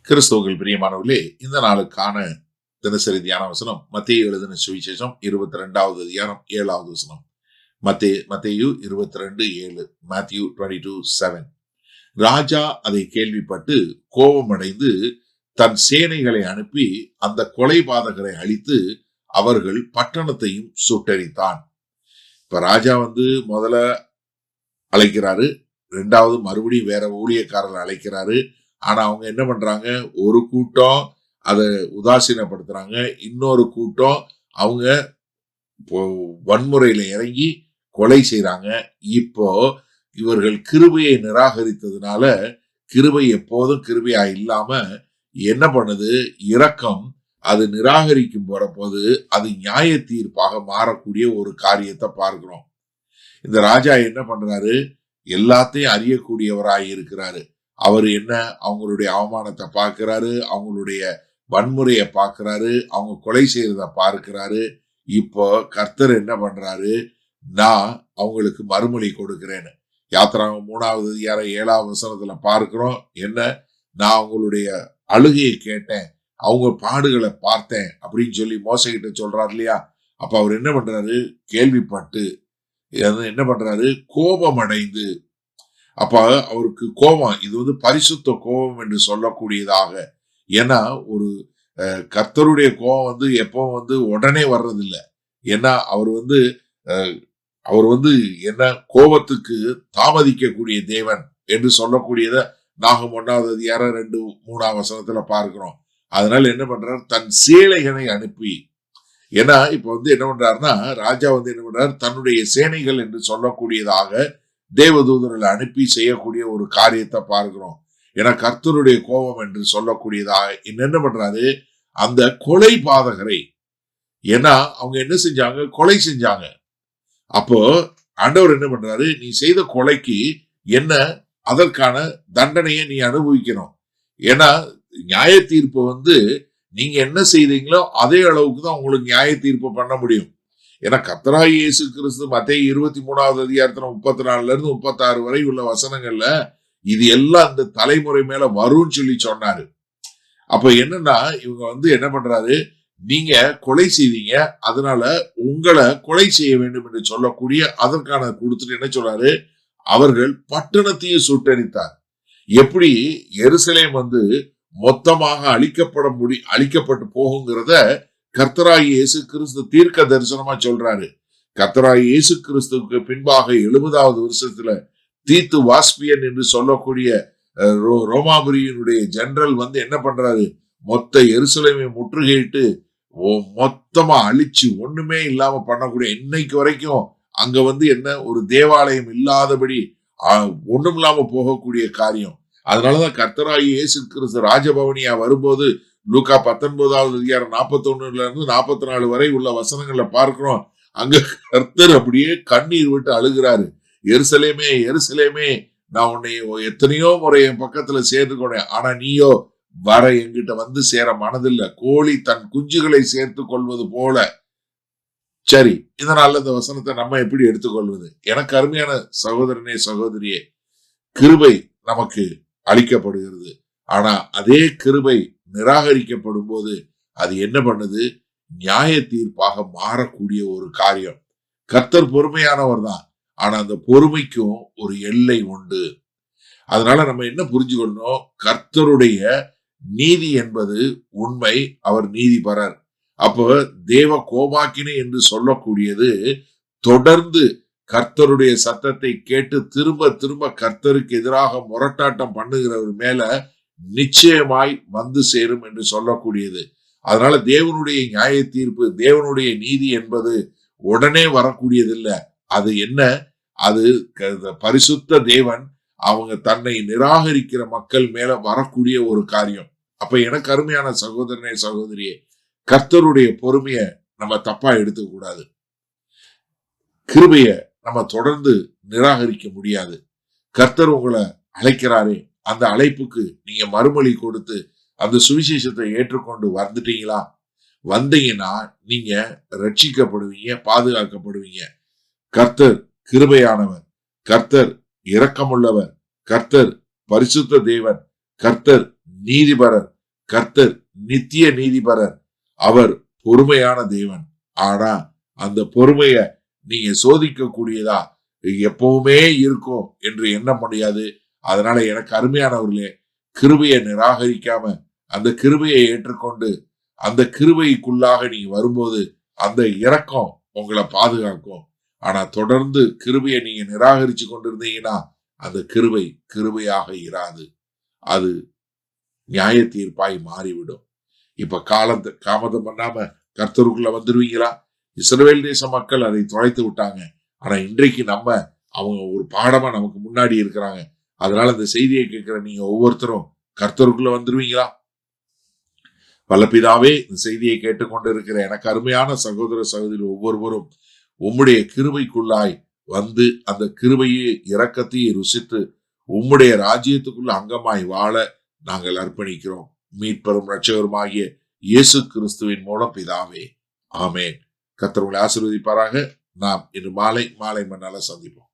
கிறிஸ்துவுக்குள் பிரியமானவர்களே, இந்த நாளுக்கான தினசரி தியான வசனம் மத்தேயு எழுதின சுவிசேஷம் 22வது அதிகாரம் 7வது வசனம். மத்தேயு 22:7. Matthew 22:7. ராஜா அதை கேள்விப்பட்டு கோபமடைந்து தன் சேனைகளை அனுப்பி அந்த கொலைபாதகரை அழித்து அவர்கள் பட்டணத்தையும் சுட்டெரித்தான். இப்ப ராஜா முதல்ல அழைக்கிறாரு, ரெண்டாவது மறுபடியும் வேற ஊழியக்காரர்கள் அழைக்கிறாரு. ஆனா அவங்க என்ன பண்றாங்க, ஒரு கூட்டம் அதை உதாசீனப்படுத்துறாங்க, இன்னொரு கூட்டம் அவங்க வன்முறையில இறங்கி கொலை செய்யறாங்க. இப்போ இவர்கள் கிருபையை நிராகரித்ததுனால கிருபை எப்போதும் கிருபையா இல்லாம என்ன பண்ணுது, இரக்கம் அது நிராகரிக்கும் போது அது நியாய தீர்ப்பாக மாறக்கூடிய ஒரு காரியத்தை பார்க்கிறோம். இந்த ராஜா என்ன பண்றாரு, எல்லாத்தையும் அறியக்கூடியவராய் இருக்கிறாரு. அவர் என்ன அவங்களுடைய அவமானத்தை பார்க்கிறாரு, அவங்களுடைய வன்முறையை பார்க்கிறாரு, அவங்க கொலை செய்யறத பார்க்கிறாரு. இப்போ கர்த்தர் என்ன பண்றாரு, நான் அவங்களுக்கு மறுமொழி கொடுக்கிறேன்னு யாத்திராகமம் 3வது அதிகாரம் 7வது வசனத்துல பார்க்கிறோம். என்ன, நான் அவங்களுடைய அழுகையை கேட்டேன், அவங்க பாடுகளை பார்த்தேன் அப்படின்னு சொல்லி மோசகிட்ட சொல்றாரு இல்லையா. அப்ப அவர் என்ன பண்றாரு, கேள்விப்பட்டு என்ன பண்றாரு, கோபம் அடைந்து, அப்ப அவருக்கு கோபம், இது பரிசுத்த கோபம் என்று சொல்லக்கூடியதாக. ஏன்னா ஒரு கர்த்தருடைய கோபம் எப்போ உடனே வர்றதில்லை. ஏன்னா அவர் என்ன கோபத்துக்கு தாமதிக்கக்கூடிய தேவன் என்று சொல்லக்கூடியத நாகம் 1வது அதிகாரம் 2-3 வசனத்துல பார்க்கிறோம். அதனால என்ன பண்றாரு, தன் சேனைகளை அனுப்பி, ஏன்னா இப்ப என்ன பண்றாருன்னா, ராஜா என்ன பண்றாரு, தன்னுடைய சேனைகள் என்று சொல்லக்கூடியதாக தேவதூதர்களை அனுப்பி செய்யக்கூடிய ஒரு காரியத்தை பார்க்கிறோம். ஏன்னா கர்த்தருடைய கோபம் என்று சொல்லக்கூடியதாக என்ன பண்றாரு, அந்த கொலை பாதகரை, ஏன்னா அவங்க என்ன செஞ்சாங்க, கொலை செஞ்சாங்க. அப்போ ஆண்டவர் என்ன பண்றாரு, நீ செய்த கொலைக்கு என்ன அதற்கான தண்டனையை நீ அனுபவிக்கணும். ஏன்னா நியாய தீர்ப்பு நீங்க என்ன செய்தீங்களோ அதே அளவுக்கு தான் உங்களுக்கு நியாய தீர்ப்பு பண்ண முடியும். ஏன்னா கர்த்தராகிய இயேசு கிறிஸ்து மத்தேயு 23வது அதிகாரத்துல 34ல இருந்து 36 வரை உள்ள வசனங்கள்ல இது எல்லாம் இந்த தலைமுறை மேல வரும்னு சொல்லி சொன்னாரு. அப்ப என்னன்னா இவங்க என்ன பண்றாரு, நீங்க கொலை செய்தீங்க, அதனால உங்களை கொலை செய்ய வேண்டும் என்று சொல்லக்கூடிய அதற்கான கொடுத்துட்டு என்ன சொல்றாரு, அவர்கள் பட்டணத்தையும் சுட்டெரித்தார். எப்படி எருசலேம் மொத்தமாக அழிக்கப்பட்டு போகுங்கிறத கர்த்தராகிய இயேசு கிறிஸ்து தீர்க்க தரிசனமா சொல்றாரு. கர்த்தராகிய இயேசு கிறிஸ்துவுக்கு பின்பாக 70வது வருஷத்துல தீத்து வாஸ்பியன் என்று சொல்லக்கூடிய ரோமாபுரியினுடைய ஜெனரல் என்ன பண்றாரு, மொத்த எருசலேமை முற்றுகையிட்டு மொத்தமா அழிச்சு ஒண்ணுமே இல்லாம பண்ணக்கூடிய, இன்னைக்கு வரைக்கும் அங்க என்ன ஒரு தேவாலயம் இல்லாதபடி ஒண்ணும் இல்லாம போகக்கூடிய காரியம். அதனாலதான் கர்த்தராகிய இயேசு கிறிஸ்து ராஜபவனியா வரும்போது லூக்கா 19வது அதிகாரம் 41ல இருந்து 44 வரை உள்ள வசனங்கள்ல பார்க்கிறோம். அங்க கர்த்தர் அப்படியே கண்ணீர் விட்டு அழுகிறாரு, எருசலேமே எருசலேமே, நான் உன்னை எத்தனையோ முறை என் பக்கத்துல சேர்ந்து கொண்டேன், ஆனா நீயோ வர என்கிட்ட சேர மனதில்லை, கோழி தன் குஞ்சுகளை சேர்த்து கொள்வது போல. சரி, இதனால இந்த வசனத்தை நம்ம எப்படி எடுத்துக்கொள்வது? எனக்கு அருமையான சகோதரனே சகோதரியே, கிருபை நமக்கு அளிக்கப்படுகிறது. ஆனா அதே கிருபை நிராகரிக்கப்படும் போது அது என்ன பண்ணுது, நியாய தீர்ப்பாக மாறக்கூடிய ஒரு காரியம். கர்த்தர் பொறுமையானவர் தான், ஆனா அந்த பொறுமைக்கும் ஒரு எல்லை உண்டு. அதனால நம்ம என்ன புரிஞ்சுக்கணும், கர்த்தருடைய நீதி என்பது உண்மை, அவர் நீதிபரர். அப்போ தேவ கோபாக்கினி என்று சொல்லக்கூடியது தொடர்ந்து கர்த்தருடைய சத்தத்தை கேட்டு திரும்ப திரும்ப கர்த்தருக்கு எதிராக முரட்டாட்டம் பண்ணுகிறவர் மேல நிச்சயமாய் சேரும் என்று சொல்லக்கூடியது. அதனால தேவனுடைய நியாய தீர்ப்பு, தேவனுடைய நீதி என்பது உடனே வரக்கூடியதில்லை. அது என்ன, அது பரிசுத்த தேவன் அவங்க தன்னை நிராகரிக்கிற மக்கள் மேல வரக்கூடிய ஒரு காரியம். அப்ப எனக்கு அருமையான சகோதரனே சகோதரியே, கர்த்தருடைய பொறுமைய நம்ம தப்பா எடுத்துக்க கூடாது. கிருபைய நம்ம தொடர்ந்து நிராகரிக்க முடியாது. கர்த்தர் உங்களை அழைக்கிறாரே, அந்த அழைப்புக்கு நீங்க மறுமொழி கொடுத்து அந்த சுவிசேஷத்தை ஏற்றுக்கொண்டு வந்துட்டீங்களா? வந்தீங்கன்னா நீங்க ரட்சிக்கப்படுவீங்க, பாதுகாக்கப்படுவீங்க. கர்த்தர் கிருபையானவர், கர்த்தர் இரக்கமுள்ளவர், கர்த்தர் பரிசுத்த தேவன், கர்த்தர் நீதிபரர். கர்த்தர் நித்திய நீதிபரர். அவர் பொறுமையான தேவன். ஆனா அந்த பொறுமைய நீங்க சோதிக்க கூடியதா எப்பவுமே இருக்கும் என்று எண்ண முடியாது. அதனால எனக்கு அருமையானவர்களே, கிருபையை நிராகரிக்காம அந்த கிருபையை ஏற்றுக்கொண்டு அந்த கிருபைக்குள்ளாக நீங்க வரும்போது அந்த இரக்கம் உங்களை பாதுகாக்கும். ஆனா தொடர்ந்து கிருபையை நீங்க நிராகரிச்சு கொண்டிருந்தீங்கன்னா அந்த கிருபை கிருபையாக இராது. அது நியாய தீர்ப்பாய் மாறிவிடும். இப்ப காமதம் பண்ணாம கர்த்தருக்குள்ள வந்துருவீங்களா? இஸ்ரவேல் தேச மக்கள் அதை தொலைத்து விட்டாங்க. ஆனா இன்றைக்கு அவங்க ஒரு பாடமா நமக்கு முன்னாடி இருக்கிறாங்க. அதனால இந்த செய்தியை கேட்கிற நீங்க ஒவ்வொருத்தரும் கர்த்தருக்குள்ள வந்துருவீங்களா? வல்லபிதாவே, இந்த செய்தியை கேட்டுக்கொண்டு இருக்கிற எனக்கு அருமையான சகோதர சகோதரி ஒவ்வொருவரும் உம்முடைய கிருபைக்குள்ளாய் வந்து அந்த கிருபையை இரக்கத்தையே ருசித்து உம்முடைய ராஜ்யத்துக்குள்ள அங்கமாய் வாழ நாங்கள் அர்ப்பணிக்கிறோம். மீட்பெரும் இரட்சகருமாகிய இயேசு கிறிஸ்துவின் மூலம் பிதாவே, ஆமென். கர்த்தர் உங்களை ஆசீர்வதிப்பாராக. நாம் இன்று மாலை மன்னால சந்திப்போம்.